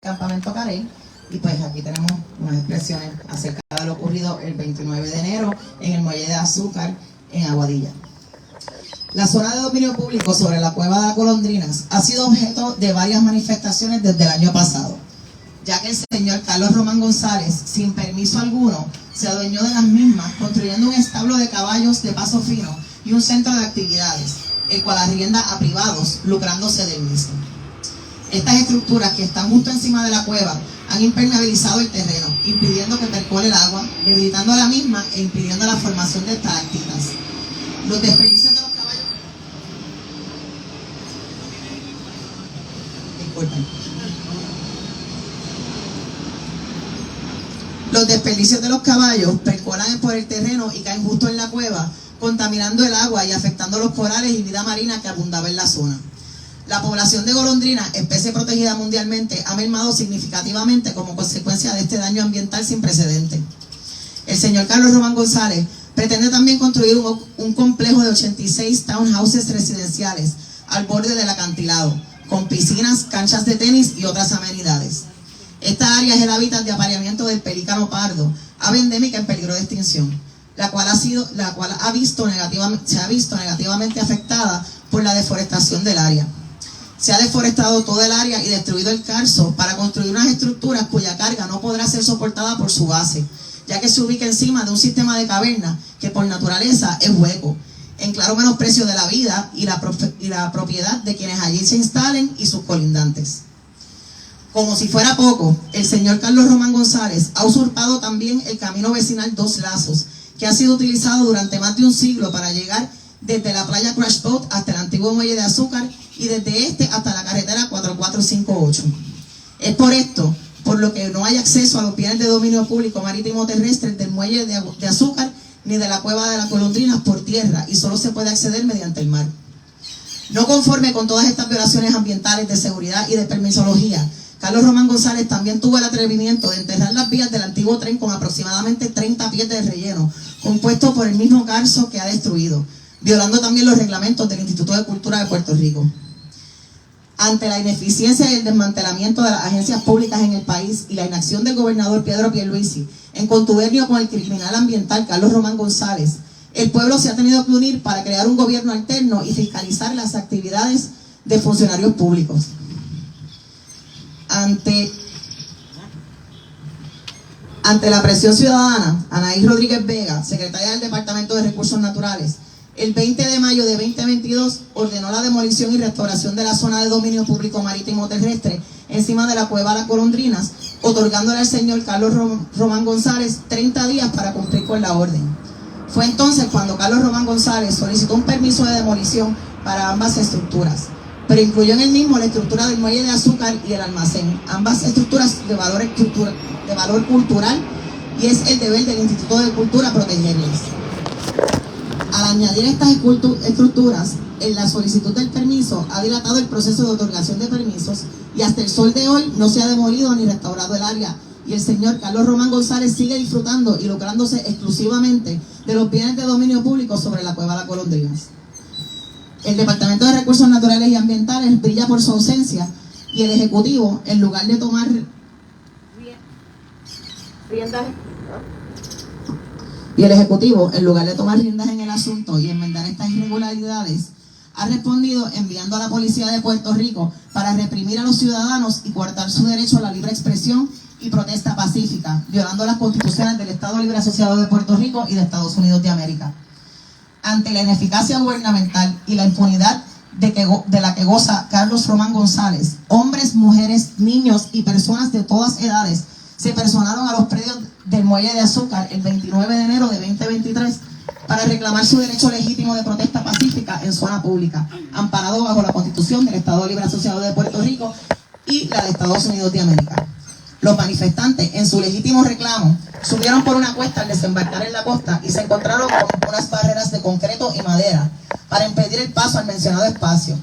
Campamento Carey, y pues aquí tenemos unas expresiones acerca de lo ocurrido el 29 de enero en el muelle de Azúcar en Aguadilla. La zona de dominio público sobre la cueva de las Golondrinas ha sido objeto de varias manifestaciones desde el año pasado, ya que el señor Carlos Román González, sin permiso alguno, se adueñó de las mismas, construyendo un establo de caballos de paso fino y un centro de actividades, el cual arrienda a privados, lucrándose del mismo. Estas estructuras, que están justo encima de la cueva, han impermeabilizado el terreno, impidiendo que percole el agua, debilitando la misma e impidiendo la formación de estalactitas. Los desperdicios de los caballos... Disculpen. Los desperdicios de los caballos percolan por el terreno y caen justo en la cueva, contaminando el agua y afectando los corales y vida marina que abundaba en la zona. La población de golondrina, especie protegida mundialmente, ha mermado significativamente como consecuencia de este daño ambiental sin precedentes. El señor Carlos Román González pretende también construir un complejo de 86 townhouses residenciales al borde del acantilado, con piscinas, canchas de tenis y otras amenidades. Esta área es el hábitat de apareamiento del pelícano pardo, ave endémica en peligro de extinción, la cual se ha visto negativamente afectada por la deforestación del área. Se ha deforestado todo el área y destruido el carso para construir unas estructuras cuya carga no podrá ser soportada por su base, ya que se ubica encima de un sistema de caverna que por naturaleza es hueco, en claro menosprecio de la vida y la propiedad de quienes allí se instalen y sus colindantes. Como si fuera poco, el señor Carlos Román González ha usurpado también el camino vecinal Dos Lazos, que ha sido utilizado durante más de un siglo para llegar desde la playa Crash Boat hasta el antiguo muelle de Azúcar y desde este hasta la carretera 4458. Es por esto, por lo que no hay acceso a los bienes de dominio público marítimo terrestre del muelle de Azúcar ni de la cueva de las Golondrinas por tierra, y solo se puede acceder mediante el mar. No conforme con todas estas violaciones ambientales, de seguridad y de permisología, Carlos Román González también tuvo el atrevimiento de enterrar las vías del antiguo tren con aproximadamente 30 pies de relleno, compuesto por el mismo carso que ha destruido, violando también los reglamentos del Instituto de Cultura de Puerto Rico. Ante la ineficiencia y el desmantelamiento de las agencias públicas en el país y la inacción del gobernador Pedro Pierluisi, en contubernio con el criminal ambiental Carlos Román González, el pueblo se ha tenido que unir para crear un gobierno alterno y fiscalizar las actividades de funcionarios públicos. Ante la presión ciudadana, Anaí Rodríguez Vega, secretaria del Departamento de Recursos Naturales, el 20 de mayo de 2022 ordenó la demolición y restauración de la zona de dominio público marítimo terrestre encima de la cueva Las Golondrinas, otorgándole al señor Carlos Román González 30 días para cumplir con la orden. Fue entonces cuando Carlos Román González solicitó un permiso de demolición para ambas estructuras, pero incluyó en el mismo la estructura del muelle de Azúcar y el almacén, ambas estructuras de valor cultural, y es el deber del Instituto de Cultura protegerlas. Al añadir estas estructuras en la solicitud del permiso, ha dilatado el proceso de otorgación de permisos y hasta el sol de hoy no se ha demolido ni restaurado el área, y el señor Carlos Román González sigue disfrutando y lucrándose exclusivamente de los bienes de dominio público sobre la cueva Las Golondrinas. El Departamento de Recursos Naturales y Ambientales brilla por su ausencia, y el Ejecutivo, en lugar de tomar riendas en el asunto y enmendar estas irregularidades, ha respondido enviando a la Policía de Puerto Rico para reprimir a los ciudadanos y coartar su derecho a la libre expresión y protesta pacífica, violando las constituciones del Estado Libre Asociado de Puerto Rico y de Estados Unidos de América. Ante la ineficacia gubernamental y la impunidad de la que goza Carlos Román González, hombres, mujeres, niños y personas de todas edades se personaron a los predios del muelle de Azúcar el 29 de enero de 2023 para reclamar su derecho legítimo de protesta pacífica en zona pública, amparado bajo la Constitución del Estado Libre Asociado de Puerto Rico y la de Estados Unidos de América. Los manifestantes, en su legítimo reclamo, subieron por una cuesta al desembarcar en la costa y se encontraron con unas barreras de concreto y madera para impedir el paso al mencionado espacio.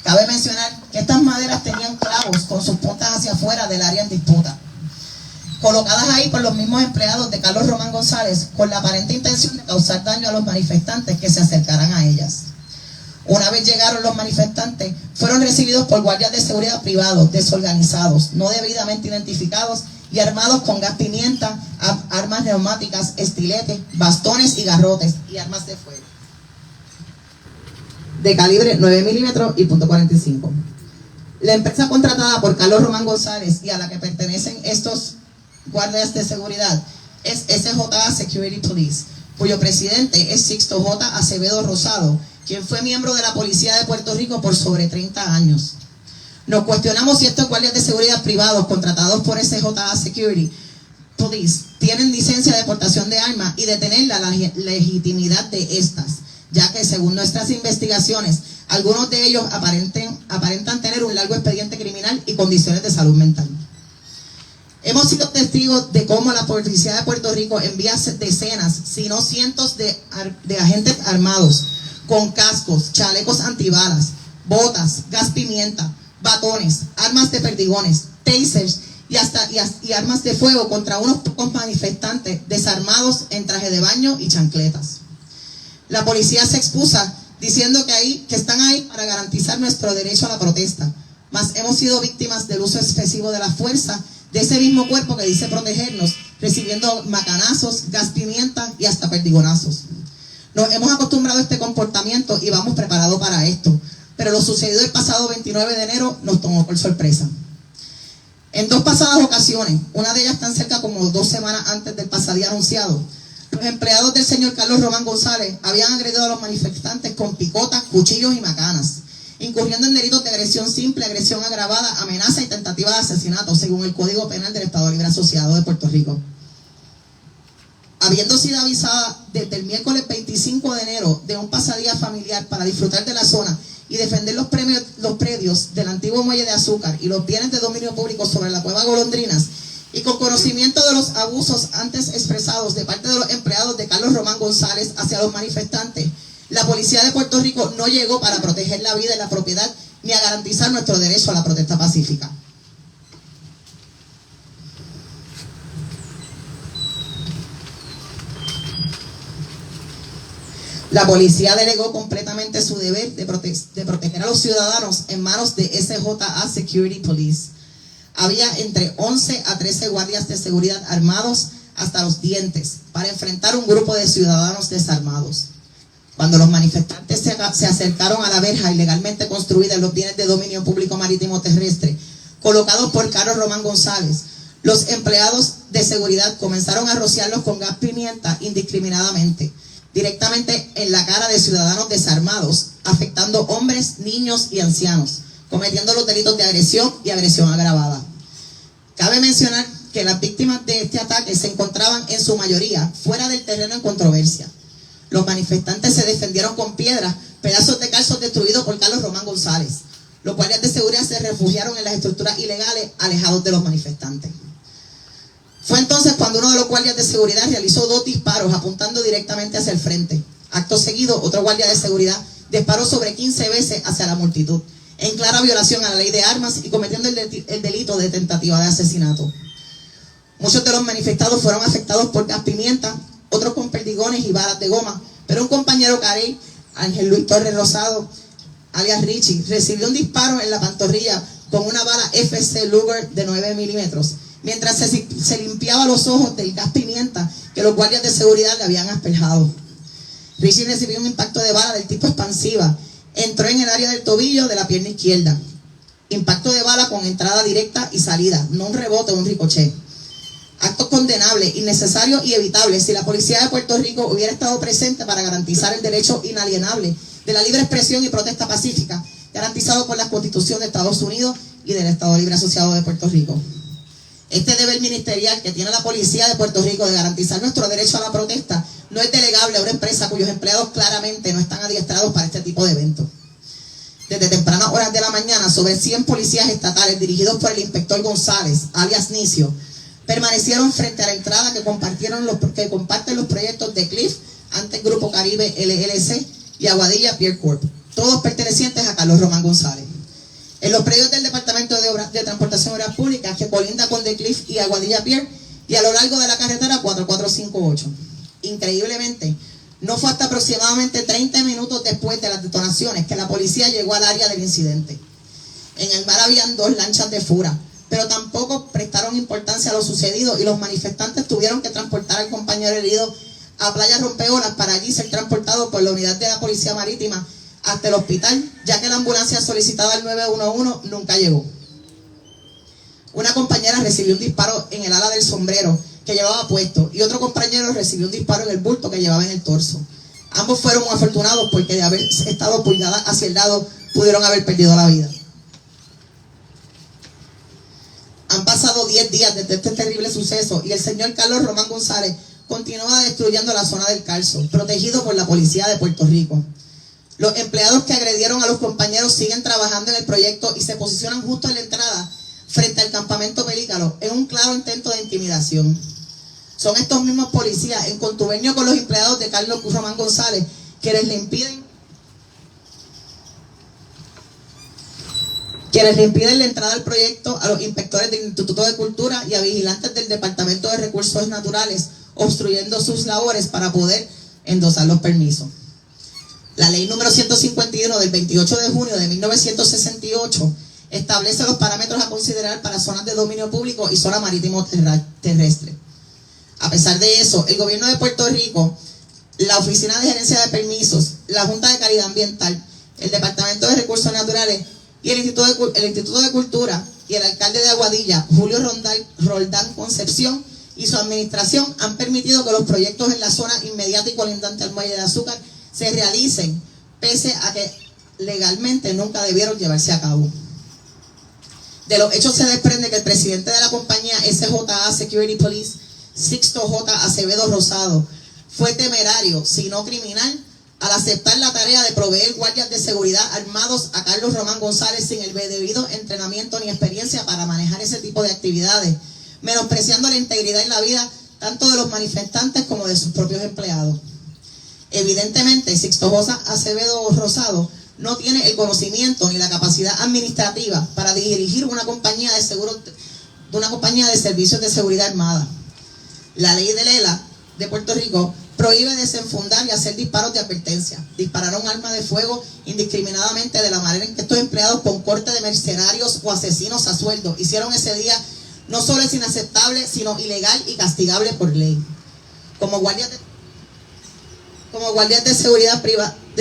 Cabe mencionar que estas maderas tenían clavos con sus puntas hacia afuera del área en disputa, colocadas ahí por los mismos empleados de Carlos Román González con la aparente intención de causar daño a los manifestantes que se acercaran a ellas. Una vez llegaron los manifestantes, fueron recibidos por guardias de seguridad privados, desorganizados, no debidamente identificados y armados con gas pimienta, armas neumáticas, estiletes, bastones y garrotes y armas de fuego de calibre 9 milímetros y .45. La empresa contratada por Carlos Román González y a la que pertenecen estos guardias de seguridad es SJA Security Police, cuyo presidente es Sixto J. Acevedo Rosado, quien fue miembro de la Policía de Puerto Rico por sobre 30 años. Nos cuestionamos si estos guardias de seguridad privados contratados por SJA Security Police tienen licencia de portación de armas y de tener la legitimidad de estas, ya que según nuestras investigaciones, algunos de ellos aparentan tener un largo expediente criminal y condiciones de salud mental. Hemos sido testigos de cómo la Policía de Puerto Rico envía decenas, si no cientos de agentes armados con cascos, chalecos antibalas, botas, gas pimienta, batones, armas de perdigones, tasers y armas de fuego contra unos pocos manifestantes desarmados en traje de baño y chancletas. La policía se excusa diciendo que están ahí para garantizar nuestro derecho a la protesta, mas hemos sido víctimas del uso excesivo de la fuerza de ese mismo cuerpo que dice protegernos, recibiendo macanazos, gas pimienta y hasta perdigonazos. Nos hemos acostumbrado a este comportamiento y vamos preparados para esto, pero lo sucedido el pasado 29 de enero nos tomó por sorpresa. En dos pasadas ocasiones, una de ellas tan cerca como 2 semanas antes del pasadía anunciado, los empleados del señor Carlos Román González habían agredido a los manifestantes con picotas, cuchillos y macanas, incurriendo en delitos de agresión simple, agresión agravada, amenaza y tentativa de asesinato, según el Código Penal del Estado Libre Asociado de Puerto Rico. Habiendo sido avisada desde el miércoles 25 de enero de un pasadía familiar para disfrutar de la zona y defender los predios del antiguo muelle de azúcar y los bienes de dominio público sobre la cueva Golondrinas, y con conocimiento de los abusos antes expresados de parte de los empleados de Carlos Román González hacia los manifestantes, la Policía de Puerto Rico no llegó para proteger la vida y la propiedad ni a garantizar nuestro derecho a la protesta pacífica. La policía delegó completamente su deber de proteger a los ciudadanos en manos de SJA Security Police. Había entre 11 a 13 guardias de seguridad armados hasta los dientes para enfrentar un grupo de ciudadanos desarmados. Cuando los manifestantes se acercaron a la verja ilegalmente construida en los bienes de dominio público marítimo terrestre, colocados por Carlos Román González, los empleados de seguridad comenzaron a rociarlos con gas pimienta indiscriminadamente, directamente en la cara de ciudadanos desarmados, afectando hombres, niños y ancianos, cometiendo los delitos de agresión y agresión agravada. Cabe mencionar que las víctimas de este ataque se encontraban en su mayoría fuera del terreno en controversia. Los manifestantes se defendieron con piedras, pedazos de calzos destruidos por Carlos Román González. Los guardias de seguridad se refugiaron en las estructuras ilegales alejados de los manifestantes. Fue entonces cuando uno de los guardias de seguridad realizó 2 disparos apuntando directamente hacia el frente. Acto seguido, otro guardia de seguridad disparó sobre 15 veces hacia la multitud, en clara violación a la ley de armas y cometiendo el delito de tentativa de asesinato. Muchos de los manifestados fueron afectados por gas pimienta, otros con perdigones y balas de goma, pero un compañero carey, Ángel Luis Torres Rosado, alias Richie, recibió un disparo en la pantorrilla con una bala FC Luger de 9 milímetros, mientras se limpiaba los ojos del gas pimienta que los guardias de seguridad le habían asperjado. Richie recibió un impacto de bala del tipo expansiva, entró en el área del tobillo de la pierna izquierda. Impacto de bala con entrada directa y salida, no un rebote o un ricochet. Actos condenables, innecesarios y evitables si la Policía de Puerto Rico hubiera estado presente para garantizar el derecho inalienable de la libre expresión y protesta pacífica, garantizado por la Constitución de Estados Unidos y del Estado Libre Asociado de Puerto Rico. Este deber ministerial que tiene la Policía de Puerto Rico de garantizar nuestro derecho a la protesta no es delegable a una empresa cuyos empleados claramente no están adiestrados para este tipo de eventos. Desde tempranas horas de la mañana, sobre 100 policías estatales dirigidos por el inspector González, alias Nicio, permanecieron frente a la entrada que comparten los proyectos de Cliff, antes Grupo Caribe LLC, y Aguadilla Pier Corp, todos pertenecientes a Carlos Román González. En los predios del Departamento de Transportación y Obras Públicas, que colinda con The Cliff y Aguadilla Pier, y a lo largo de la carretera 4458. Increíblemente, No fue hasta aproximadamente 30 minutos después de las detonaciones que la policía llegó al área del incidente. En el mar habían 2 lanchas de Fura, pero tampoco prestaron importancia a lo sucedido y los manifestantes tuvieron que transportar al compañero herido a Playa Rompeolas para allí ser transportado por la unidad de la Policía Marítima hasta el hospital, ya que la ambulancia solicitada al 911 nunca llegó. Una compañera recibió un disparo en el ala del sombrero que llevaba puesto y otro compañero recibió un disparo en el bulto que llevaba en el torso. Ambos fueron muy afortunados porque de haber estado pulgadas hacia el lado pudieron haber perdido la vida. Han pasado 10 días desde este terrible suceso y el señor Carlos Román González continúa destruyendo la zona del Carso, protegido por la policía de Puerto Rico. Los empleados que agredieron a los compañeros siguen trabajando en el proyecto y se posicionan justo en la entrada frente al campamento Pelícano en un claro intento de intimidación. Son estos mismos policías, en contubernio con los empleados de Carlos Román González, quienes le impiden la entrada al proyecto a los inspectores del Instituto de Cultura y a vigilantes del Departamento de Recursos Naturales, obstruyendo sus labores para poder endosar los permisos. La ley número 151 del 28 de junio de 1968 establece los parámetros a considerar para zonas de dominio público y zona marítimo terrestre. A pesar de eso, el gobierno de Puerto Rico, la Oficina de Gerencia de Permisos, la Junta de Calidad Ambiental, el Departamento de Recursos Naturales y el Instituto de Cultura y el alcalde de Aguadilla, Julio Roldán Concepción, y su administración han permitido que los proyectos en la zona inmediata y colindante al muelle de Azúcar se realicen, pese a que legalmente nunca debieron llevarse a cabo. De los hechos se desprende que el presidente de la compañía SJA Security Police, Sixto J. Acevedo Rosado, fue temerario, si no criminal, al aceptar la tarea de proveer guardias de seguridad armados a Carlos Román González sin el debido entrenamiento ni experiencia para manejar ese tipo de actividades, menospreciando la integridad y la vida tanto de los manifestantes como de sus propios empleados. Evidentemente, Sixto J. Acevedo Rosado no tiene el conocimiento ni la capacidad administrativa para dirigir una compañía de servicios de seguridad armada. La ley de Lela de Puerto Rico prohíbe desenfundar y hacer disparos de advertencia. Dispararon un arma de fuego indiscriminadamente de la manera en que estos empleados con corte de mercenarios o asesinos a sueldo hicieron ese día. No solo es inaceptable, sino ilegal y castigable por ley. Como guardias de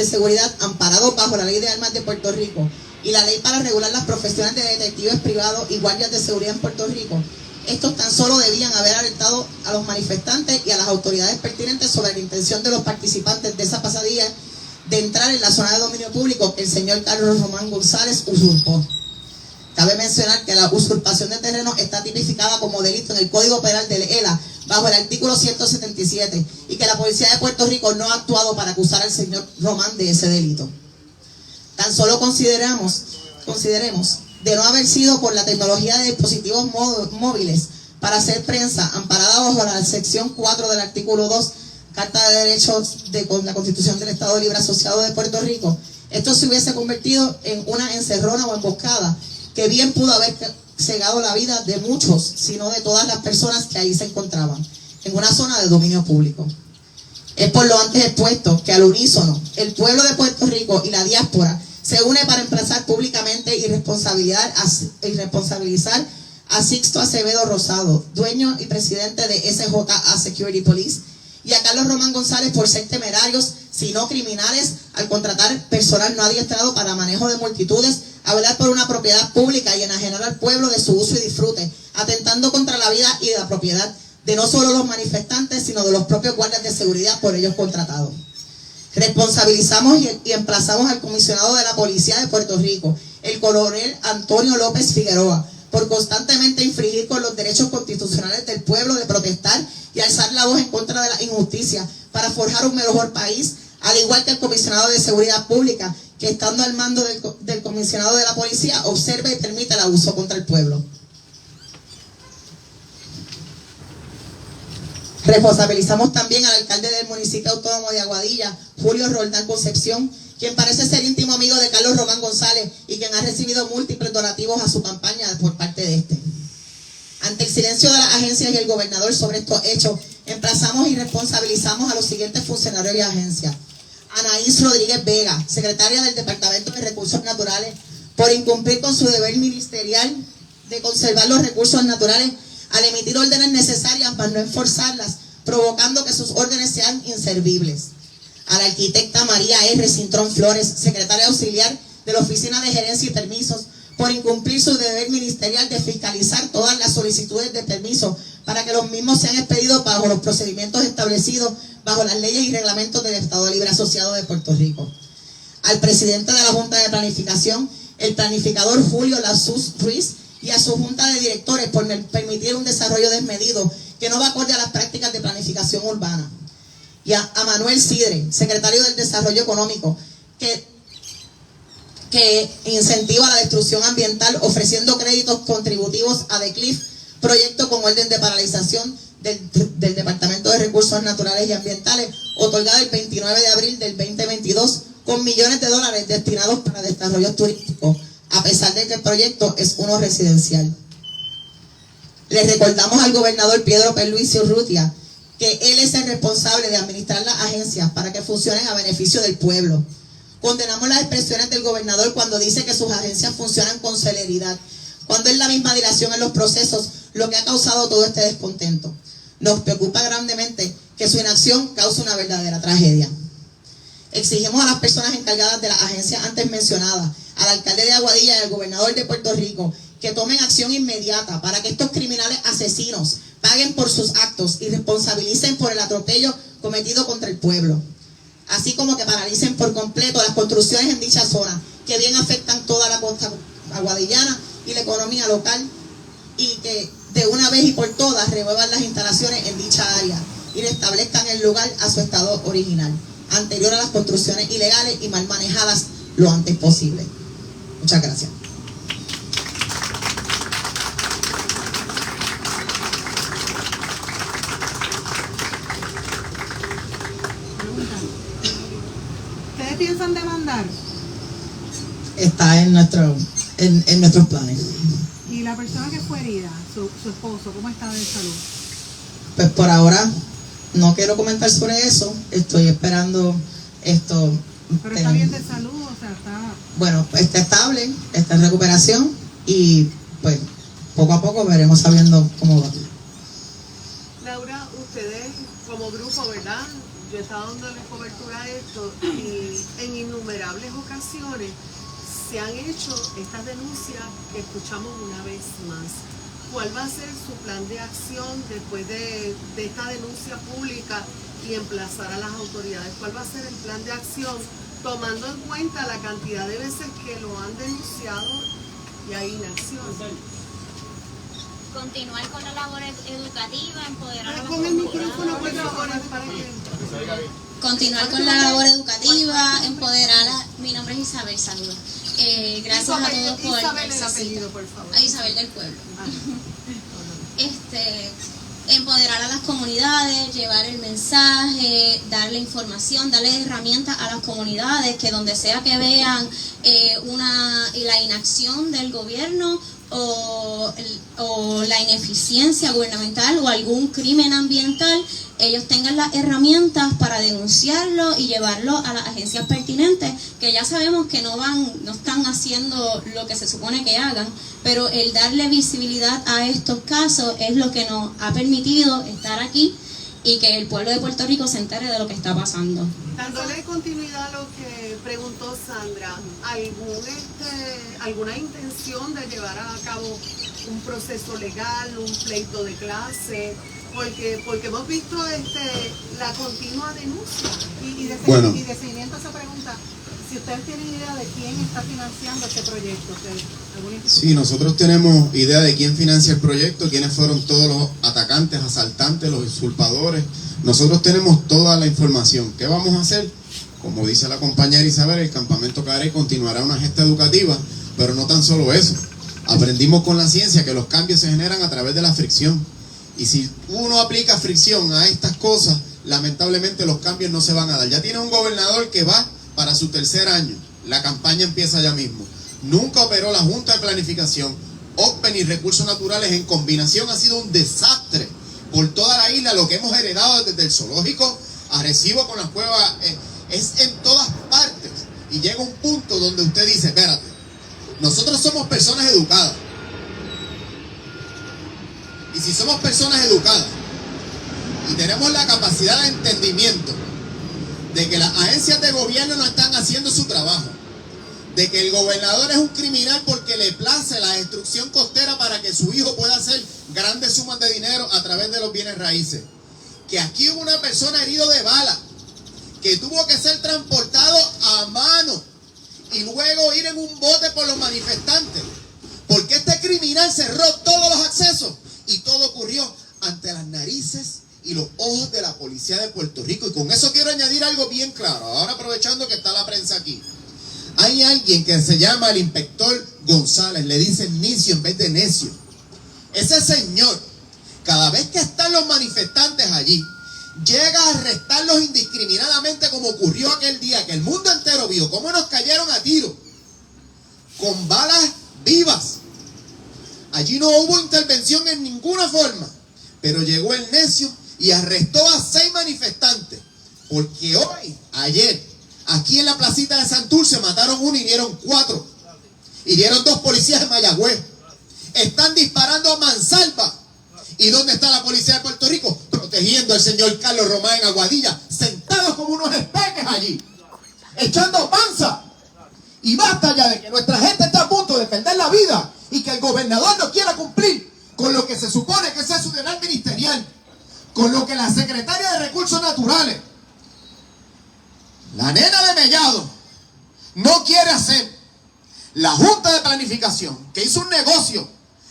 seguridad amparados bajo la ley de armas de Puerto Rico y la ley para regular las profesiones de detectives privados y guardias de seguridad en Puerto Rico, estos tan solo debían haber alertado a los manifestantes y a las autoridades pertinentes sobre la intención de los participantes de esa pasadilla de entrar en la zona de dominio público que el señor Carlos Román González usurpó. Cabe mencionar que la usurpación de terreno está tipificada como delito en el Código Penal del ELA bajo el artículo 177 y que la Policía de Puerto Rico no ha actuado para acusar al señor Román de ese delito. Tan solo consideremos de no haber sido por la tecnología de dispositivos móviles para hacer prensa amparada bajo la sección 4 del artículo 2, Carta de Derechos de la Constitución del Estado Libre Asociado de Puerto Rico, esto se hubiese convertido en una encerrona o emboscada que bien pudo haber cegado la vida de muchos, sino de todas las personas que ahí se encontraban, en una zona de dominio público. Es por lo antes expuesto que al unísono, el pueblo de Puerto Rico y la diáspora se une para emplazar públicamente y responsabilizar a Sixto Acevedo Rosado, dueño y presidente de SJA Security Police, y a Carlos Román González por ser temerarios, si no criminales, al contratar personal no adiestrado para manejo de multitudes, a velar por una propiedad pública y enajenar al pueblo de su uso y disfrute, atentando contra la vida y la propiedad de no solo los manifestantes, sino de los propios guardias de seguridad por ellos contratados. Responsabilizamos y emplazamos al comisionado de la Policía de Puerto Rico, el coronel Antonio López Figueroa, por constantemente infringir con los derechos constitucionales del pueblo de protestar y alzar la voz en contra de la injusticia para forjar un mejor país, al igual que el comisionado de Seguridad Pública, que estando al mando del comisionado de la policía, observa y permite el abuso contra el pueblo. Responsabilizamos también al alcalde del municipio autónomo de Aguadilla, Julio Roldán Concepción, quien parece ser íntimo amigo de Carlos Román González y quien ha recibido múltiples donativos a su campaña por parte de este. Ante el silencio de las agencias y el gobernador sobre estos hechos, emplazamos y responsabilizamos a los siguientes funcionarios y agencias: Anaís Rodríguez Vega, secretaria del Departamento de Recursos Naturales, por incumplir con su deber ministerial de conservar los recursos naturales al emitir órdenes necesarias para no enforzarlas, provocando que sus órdenes sean inservibles. A la arquitecta María R. Cintrón Flores, secretaria auxiliar de la Oficina de Gerencia y Permisos, por incumplir su deber ministerial de fiscalizar todas las solicitudes de permiso para que los mismos sean expedidos bajo los procedimientos establecidos bajo las leyes y reglamentos del Estado Libre Asociado de Puerto Rico. Al presidente de la Junta de Planificación, el planificador Julio Lasus Ruiz, y a su Junta de Directores por permitir un desarrollo desmedido que no va acorde a las prácticas de planificación urbana. Y a Manuel Sidre, secretario del Desarrollo Económico, que incentiva la destrucción ambiental ofreciendo créditos contributivos a The Cliff, proyecto con orden de paralización del Departamento de Recursos Naturales y Ambientales, otorgado el 29 de abril del 2022, con millones de dólares destinados para desarrollo turístico, a pesar de que el proyecto es uno residencial. Le recordamos al gobernador Pedro Pierluisi Urrutia que él es el responsable de administrar las agencias para que funcionen a beneficio del pueblo. Condenamos las expresiones del gobernador cuando dice que sus agencias funcionan con celeridad, cuando es la misma dilación en los procesos lo que ha causado todo este descontento. Nos preocupa grandemente que su inacción cause una verdadera tragedia. Exigimos a las personas encargadas de las agencias antes mencionadas, al alcalde de Aguadilla y al gobernador de Puerto Rico, que tomen acción inmediata para que estos criminales asesinos paguen por sus actos y responsabilicen por el atropello cometido contra el pueblo, así como que paralicen por completo las construcciones en dicha zona, que bien afectan toda la costa aguadillana y la economía local, y que de una vez y por todas remuevan las instalaciones en dicha área y restablezcan el lugar a su estado original, anterior a las construcciones ilegales y mal manejadas lo antes posible. Muchas gracias. ¿Ustedes piensan demandar? Está en nuestros planes. ¿Y la persona que fue herida, su esposo, cómo está de salud? Pues por ahora no quiero comentar sobre eso. Estoy esperando esto. Pero está bien de salud, o sea, está... Bueno, está estable, está en recuperación y pues poco a poco veremos sabiendo cómo va. Laura, ustedes como grupo, ¿verdad? Yo he estado dándole cobertura a esto y en innumerables ocasiones se han hecho estas denuncias que escuchamos una vez más. ¿Cuál va a ser su plan de acción después de esta denuncia pública y emplazar a las autoridades? ¿Cuál va a ser el plan de acción tomando en cuenta la cantidad de veces que lo han denunciado y hay inacción? Continuar con la labor educativa, empoderar a las Con el micrófono, por comunidades. favor, para que... Continuar con la labor educativa, empoderar a... Mi nombre es Isabel, saludos. Gracias a todos por... Isabel, el apellido, por favor. A Isabel del Pueblo. Empoderar a las comunidades, llevar el mensaje, darle información, darle herramientas a las comunidades que donde sea que vean la inacción del gobierno o la ineficiencia gubernamental o algún crimen ambiental, ellos tengan las herramientas para denunciarlo y llevarlo a las agencias pertinentes, que ya sabemos que no están haciendo lo que se supone que hagan, pero el darle visibilidad a estos casos es lo que nos ha permitido estar aquí y que el pueblo de Puerto Rico se entere de lo que está pasando. Dándole continuidad a lo que preguntó Sandra, ¿alguna intención de llevar a cabo un proceso legal, un pleito de clase? Porque hemos visto la continua denuncia. Y de seguimiento a esa pregunta, si ustedes tienen idea de quién está financiando este proyecto. Sí, nosotros tenemos idea de quién financia el proyecto, quiénes fueron todos los atacantes, asaltantes, los usurpadores. Nosotros tenemos toda la información. ¿Qué vamos a hacer? Como dice la compañera Isabel, el Campamento Carey continuará una gesta educativa, pero no tan solo eso. Aprendimos con la ciencia que los cambios se generan a través de la fricción. Y si uno aplica fricción a estas cosas, lamentablemente los cambios no se van a dar. Ya tiene un gobernador que va para su tercer año. La campaña empieza ya mismo. Nunca operó la Junta de Planificación. OCPE y Recursos Naturales en combinación ha sido un desastre por toda la isla, lo que hemos heredado desde el zoológico, Arecibo con las cuevas, es en todas partes. Y llega un punto donde usted dice, espérate, nosotros somos personas educadas. Y si somos personas educadas y tenemos la capacidad de entendimiento de que las agencias de gobierno no están haciendo su trabajo, de que el gobernador es un criminal porque le place la destrucción costera para que su hijo pueda hacer grandes sumas de dinero a través de los bienes raíces, que aquí hubo una persona herido de bala que tuvo que ser transportado a mano y luego ir en un bote por los manifestantes, porque este criminal cerró todos los accesos y todo ocurrió ante las narices y los ojos de la policía de Puerto Rico. Y con eso quiero añadir algo bien claro, ahora aprovechando que está la prensa aquí. Hay alguien que se llama el inspector González, le dicen Nicio en vez de Necio. Ese señor, cada vez que están los manifestantes allí, llega a arrestarlos indiscriminadamente, como ocurrió aquel día, que el mundo entero vio cómo nos cayeron a tiro, con balas vivas. Allí no hubo intervención en ninguna forma, pero llegó el Necio y arrestó a 6 manifestantes, porque ayer, aquí en la placita de Santurce mataron 1 y hirieron 4. Hirieron 2 policías de Mayagüez. Están disparando a mansalva. ¿Y dónde está la policía de Puerto Rico? Protegiendo al señor Carlos Román en Aguadilla, sentados como unos espeques allí, echando panza. Y basta ya de que nuestra gente está a punto de perder la vida y que el gobernador no quiera cumplir con lo que se supone que sea su deber ministerial, con lo que la secretaria de Recursos Naturales, la nena de Mellado, no quiere hacer. La Junta de Planificación, que hizo un negocio,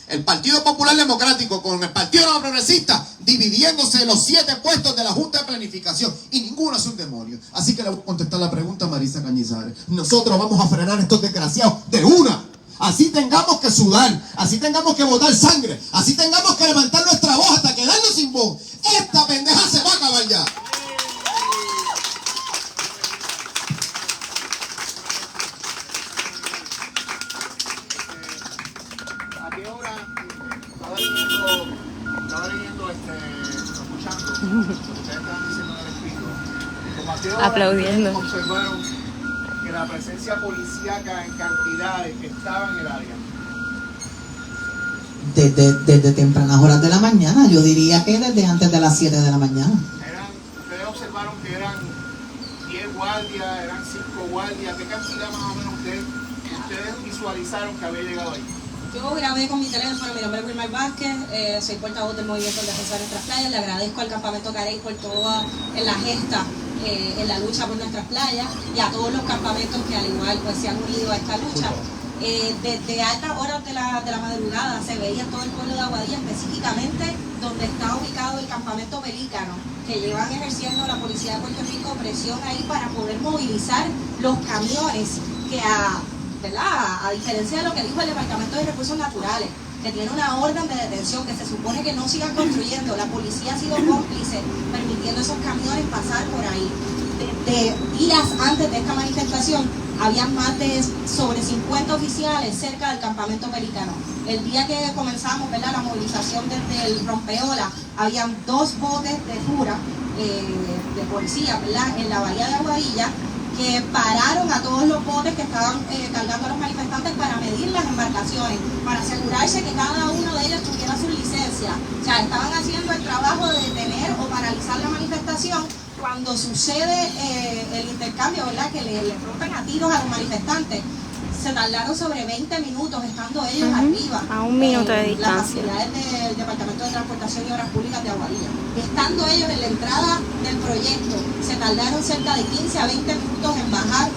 el Partido Popular Democrático con el Partido Nuevo Progresista, dividiéndose los 7 puestos de la Junta de Planificación, y ninguno es un demonio. Así que le voy a contestar la pregunta a Marisa Cañizares. Nosotros vamos a frenar a estos desgraciados de una. Así tengamos que sudar, así tengamos que botar sangre, así tengamos que levantar nuestra voz hasta quedarnos sin voz. Esta pendeja se va a acabar ya. Aplaudiendo. Observaron que la presencia policíaca en cantidades que estaba en el área. Desde tempranas horas de la mañana, yo diría que desde antes de las 7 de la mañana. Ustedes observaron que eran 10 guardias, eran 5 guardias. ¿Qué cantidad más o menos ustedes visualizaron que había llegado ahí? Yo grabé con mi teléfono, mi nombre es Wilmar Vázquez, soy portavoz del Movimiento de Defensa de Nuestras Playas. Le agradezco al Campamento Carey por toda la gesta en la lucha por nuestras playas y a todos los campamentos que al igual pues se han unido a esta lucha. Desde altas horas de la madrugada se veía todo el pueblo de Aguadilla, específicamente donde está ubicado el Campamento Pelícano, que llevan ejerciendo la Policía de Puerto Rico presión ahí para poder movilizar los camiones que a diferencia de lo que dijo el Departamento de Recursos Naturales, que tiene una orden de detención que se supone que no sigan construyendo, la policía ha sido cómplice permitiendo esos camiones pasar por ahí. Desde días antes de esta manifestación había más de sobre 50 oficiales cerca del Campamento Pelícano. El día que comenzamos, ¿verdad?, la movilización desde el Rompeola, habían 2 botes de Fura de policía, ¿verdad?, en la bahía de Aguadilla, que pararon a todos los botes que estaban cargando a los manifestantes para medir las embarcaciones, para asegurarse que cada uno de ellos tuviera su licencia. O sea, estaban haciendo el trabajo de detener o paralizar la manifestación cuando sucede el intercambio, ¿verdad?, que le rompen a tiros a los manifestantes. Se tardaron sobre 20 minutos estando ellos arriba. A 1 minuto de distancia. Las facilidades del Departamento de Transportación y Obras Públicas de Aguadilla. Estando ellos en la entrada del proyecto, se tardaron cerca de 15 a 20 minutos en bajar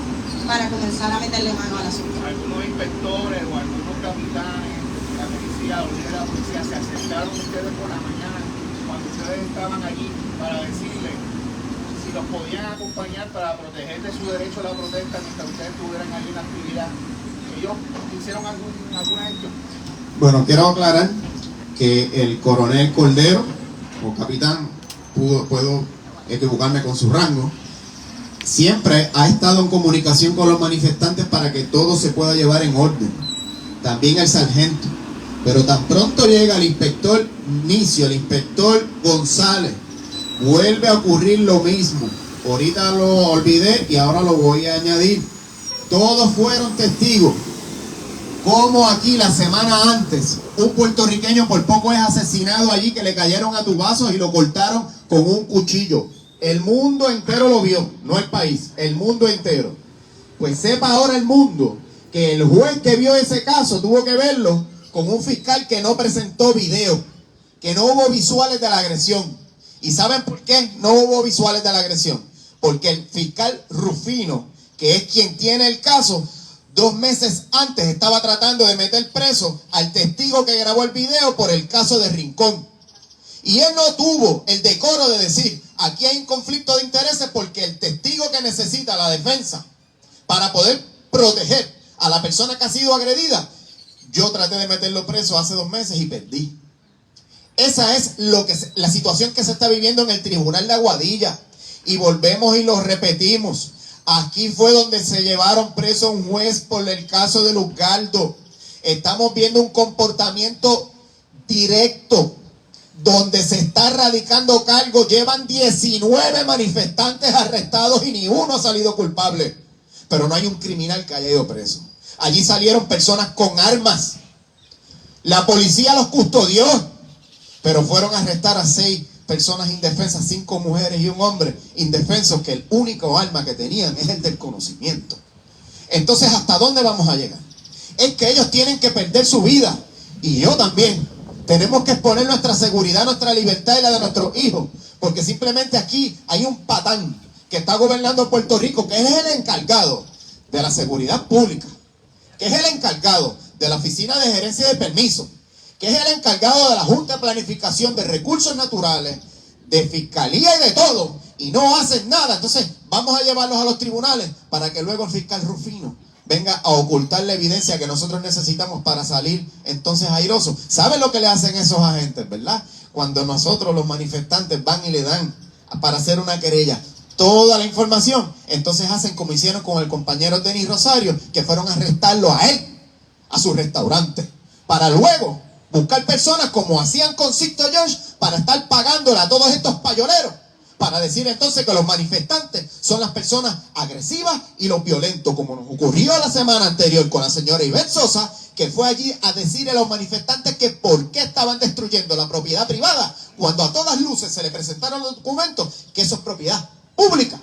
para comenzar a meterle mano al asunto. Algunos inspectores o algunos capitanes de la policía o de la policía se acercaron a ustedes por la mañana cuando ustedes estaban allí para decirles si los podían acompañar para proteger de su derecho a la protesta mientras ustedes estuvieran allí en la actividad. ¿Ellos hicieron alguna gestión? Bueno, quiero aclarar que el coronel Cordero, o capitán, puedo equivocarme con su rango, siempre ha estado en comunicación con los manifestantes para que todo se pueda llevar en orden. También el sargento. Pero tan pronto llega el inspector Nicio, el inspector González, vuelve a ocurrir lo mismo. Ahorita lo olvidé y ahora lo voy a añadir. Todos fueron testigos. Como aquí la semana antes, un puertorriqueño por poco es asesinado allí, que le cayeron a tubazos y lo cortaron con un cuchillo. El mundo entero lo vio, no el país, el mundo entero. Pues sepa ahora el mundo que el juez que vio ese caso tuvo que verlo con un fiscal que no presentó video, que no hubo visuales de la agresión. ¿Y saben por qué no hubo visuales de la agresión? Porque el fiscal Rufino, que es quien tiene el caso, 2 meses antes estaba tratando de meter preso al testigo que grabó el video por el caso de Rincón. Y él no tuvo el decoro de decir, aquí hay un conflicto de intereses porque el testigo que necesita la defensa para poder proteger a la persona que ha sido agredida, yo traté de meterlo preso hace 2 meses y perdí. Esa es la situación que se está viviendo en el tribunal de Aguadilla. Y volvemos y lo repetimos. Aquí fue donde se llevaron preso a un juez por el caso de Luzgardo. Estamos viendo un comportamiento directo donde se está radicando cargos. Llevan 19 manifestantes arrestados y ni uno ha salido culpable. Pero no hay un criminal que haya ido preso. Allí salieron personas con armas. La policía los custodió, pero fueron a arrestar a 6 personas indefensas, 5 mujeres y un hombre indefensos, que el único arma que tenían es el del conocimiento. Entonces, ¿hasta dónde vamos a llegar? Es que ellos tienen que perder su vida, y yo también. Tenemos que exponer nuestra seguridad, nuestra libertad y la de nuestros hijos, porque simplemente aquí hay un patán que está gobernando Puerto Rico, que es el encargado de la seguridad pública, que es el encargado de la oficina de gerencia de permisos, que es el encargado de la Junta de Planificación de Recursos Naturales, de Fiscalía y de todo, y no hacen nada. Entonces vamos a llevarlos a los tribunales para que luego el fiscal Rufino venga a ocultar la evidencia que nosotros necesitamos para salir entonces airosos. ¿Saben lo que le hacen esos agentes, verdad? Cuando nosotros, los manifestantes, van y le dan para hacer una querella toda la información, entonces hacen como hicieron con el compañero Denis Rosario, que fueron a arrestarlo a él, a su restaurante, para luego buscar personas como hacían con Sixto George para estar pagándole a todos estos payoleros, para decir entonces que los manifestantes son las personas agresivas y los violentos, como nos ocurrió la semana anterior con la señora Ivette Sosa, que fue allí a decirle a los manifestantes que por qué estaban destruyendo la propiedad privada, cuando a todas luces se le presentaron los documentos que eso es propiedad pública.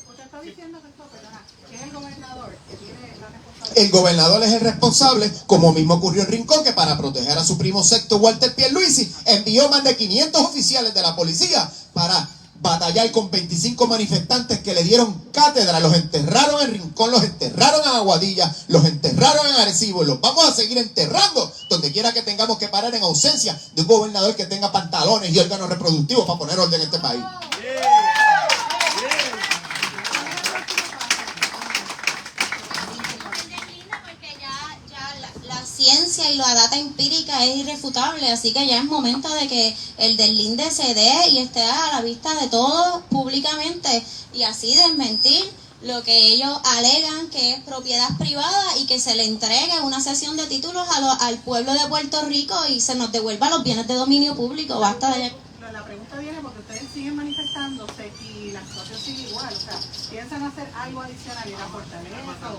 Usted está diciendo que es el gobernador que tiene la responsabilidad. El gobernador es el responsable, como mismo ocurrió en Rincón, que para proteger a su primo sexto Walter Pierluisi envió más de 500 oficiales de la policía para batallar con 25 manifestantes que le dieron cátedra. Los enterraron en Rincón, los enterraron en Aguadilla, los enterraron en Arecibo, y los vamos a seguir enterrando donde quiera que tengamos que parar, en ausencia de un gobernador que tenga pantalones y órganos reproductivos para poner orden en este país. Ciencia y la data empírica es irrefutable, así que ya es momento de que el deslinde se dé y esté a la vista de todos públicamente, y así desmentir lo que ellos alegan que es propiedad privada y que se le entregue una cesión de títulos al pueblo de Puerto Rico y se nos devuelva los bienes de dominio público. Basta de... La pregunta viene porque ustedes siguen manifestándose y la situación sigue igual. O sea, ¿piensan hacer algo adicional, ir a Fortaleza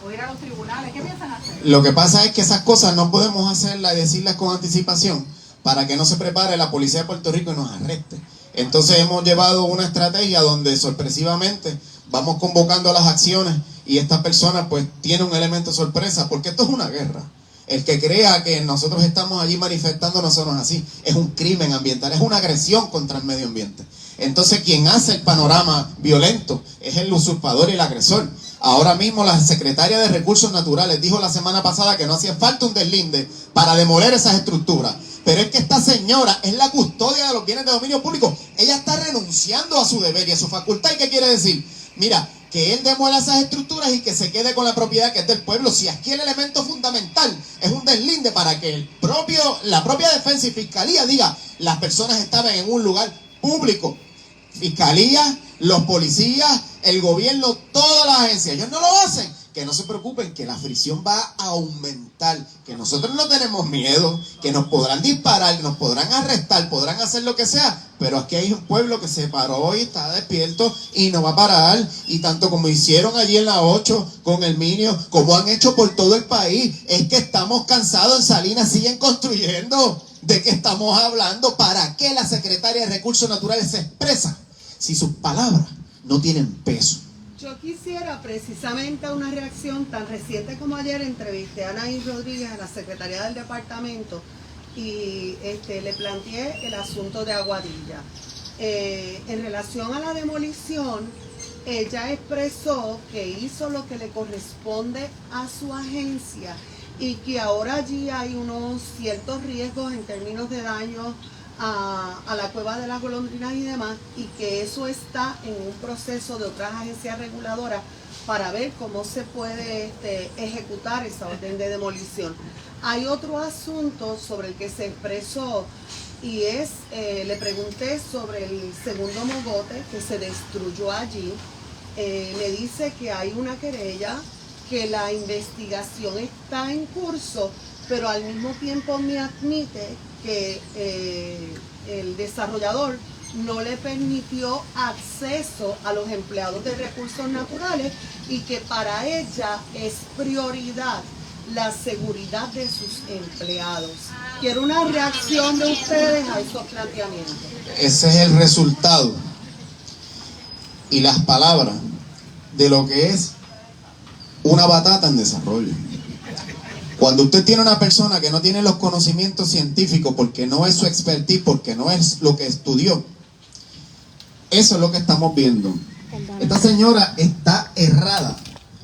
o ir a los tribunales? ¿Qué piensan hacer? Lo que pasa es que esas cosas no podemos hacerlas y decirlas con anticipación para que no se prepare la policía de Puerto Rico y nos arreste. Entonces hemos llevado una estrategia donde sorpresivamente vamos convocando las acciones, y esta persona pues tiene un elemento sorpresa, porque esto es una guerra. El que crea que nosotros estamos allí manifestando no somos así. Es un crimen ambiental, es una agresión contra el medio ambiente. Entonces quien hace el panorama violento es el usurpador y el agresor. Ahora mismo la secretaria de Recursos Naturales dijo la semana pasada que no hacía falta un deslinde para demoler esas estructuras. Pero es que esta señora es la custodia de los bienes de dominio público. Ella está renunciando a su deber y a su facultad. ¿Y qué quiere decir? Mira, que él demuela esas estructuras y que se quede con la propiedad que es del pueblo. Si aquí el elemento fundamental es un deslinde para que la propia defensa y fiscalía diga, las personas estaban en un lugar público. Fiscalía, los policías, el gobierno, todas las agencias, ellos no lo hacen. que no se preocupen, que la fricción va a aumentar, que nosotros no tenemos miedo, que nos podrán disparar, nos podrán arrestar, podrán hacer lo que sea, pero aquí hay un pueblo que se paró y está despierto y no va a parar, y tanto como hicieron allí en la 8 con el Minio, como han hecho por todo el país, es que estamos cansados. En Salinas siguen construyendo. ¿De qué estamos hablando? ¿Para qué la secretaria de Recursos Naturales se expresa si sus palabras no tienen peso? Yo quisiera precisamente una reacción tan reciente como ayer. Entrevisté a Anaí Rodríguez, a la secretaria del departamento, y le planteé el asunto de Aguadilla. En relación a la demolición, ella expresó que hizo lo que le corresponde a su agencia y que ahora allí hay unos ciertos riesgos en términos de daño a la cueva de las golondrinas y demás, y que eso está en un proceso de otras agencias reguladoras para ver cómo se puede ejecutar esa orden de demolición. Hay otro asunto sobre el que se expresó, y es, le pregunté sobre el segundo mogote que se destruyó allí. Me dice que hay una querella, que la investigación está en curso, pero al mismo tiempo me admite que el desarrollador no le permitió acceso a los empleados de recursos naturales y que para ella es prioridad la seguridad de sus empleados. Quiero una reacción de ustedes a esos planteamientos. Ese es el resultado y las palabras de lo que es una batata en desarrollo. Cuando usted tiene una persona que no tiene los conocimientos científicos, porque no es su expertise, porque no es lo que estudió, eso es lo que estamos viendo. Esta señora está errada